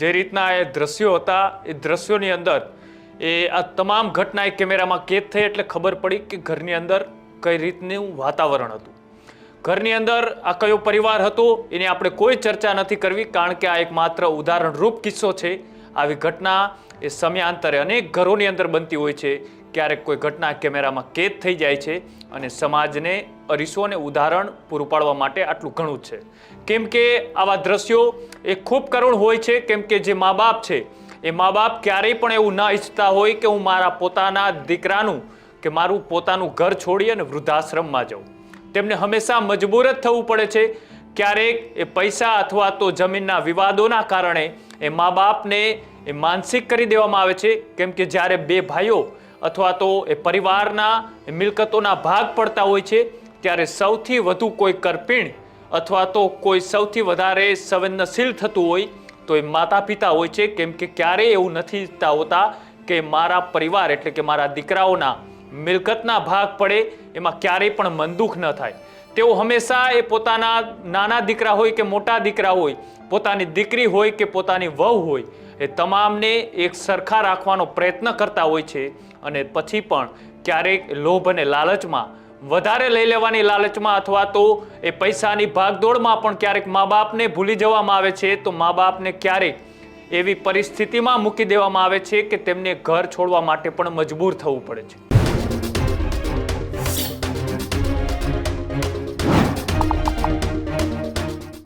જે રીતના એ દ્રશ્યો હતા એ દ્રશ્યોની અંદર આ તમામ ઘટના એક કેમેરામાં કેદ થઈ એટલે ખબર પડી કે ઘરની અંદર કઈ રીતનું વાતાવરણ હતું। ઘરની અંદર આ કયો પરિવાર હતો એની આપણે કોઈ ચર્ચા નથી કરવી, કારણ કે આ એક માત્ર ઉદાહરણરૂપ કિસ્સો છે। આવી ઘટના એ સમયાંતરે અનેક ઘરોની અંદર બનતી હોય છે। ક્યારેક કોઈ ઘટના કેમેરામાં કેદ થઈ જાય છે અને સમાજને અરીસો અને ઉદાહરણ પૂરું પાડવા માટે આટલું ઘણું છે। કેમ કે આવા દ્રશ્યો એ ખૂબ કરુણ હોય છે, કેમ કે જે મા બાપ છે એ મા બાપ ક્યારેય પણ એવું ન ઈચ્છતા હોય કે હું મારા પોતાના દીકરાનું કે મારું પોતાનું ઘર છોડી અને વૃદ્ધાશ્રમમાં જાઉં। તેમને હંમેશા મજબૂર જ થવું પડે છે। ક્યારેક એ પૈસા અથવા તો જમીનના વિવાદોના કારણે એ મા બાપને એ માનસિક કરી દેવામાં આવે છે, કેમ કે જ્યારે બે ભાઈઓ અથવા તો એ પરિવારના મિલકતોના ભાગ પડતા હોય છે ત્યારે સૌથી વધુ કોઈ કરપીણ અથવા તો કોઈ સૌથી વધારે સંવેદનશીલ થતું હોય તો એ માતા પિતા હોય છે, કેમ કે ક્યારેય એવું નથી ઈચ્છતા હોતા કે મારા પરિવાર એટલે કે મારા દીકરાઓના મિલકતના ભાગ પડે, એમાં ક્યારેય પણ મનદુખ ન થાય। તેઓ હંમેશા એ પોતાના નાના દીકરા હોય કે મોટા દીકરા હોય, પોતાની દીકરી હોય કે પોતાની વહુ હોય, એ તમામને એક સરખા રાખવાનો પ્રયત્ન કરતા હોય છે। અને પછી પણ ક્યારેક લોભ અને લાલચમાં, વધારે લઈ લેવાની લાલચમાં અથવા તો એ પૈસાની ભાગદોડમાં પણ ક્યારેક મા બાપને ભૂલી જવામાં આવે છે। તો મા બાપને ક્યારેક એવી પરિસ્થિતિમાં મૂકી દેવામાં આવે છે કે તેમને ઘર છોડવા માટે પણ મજબૂર થવું પડે છે।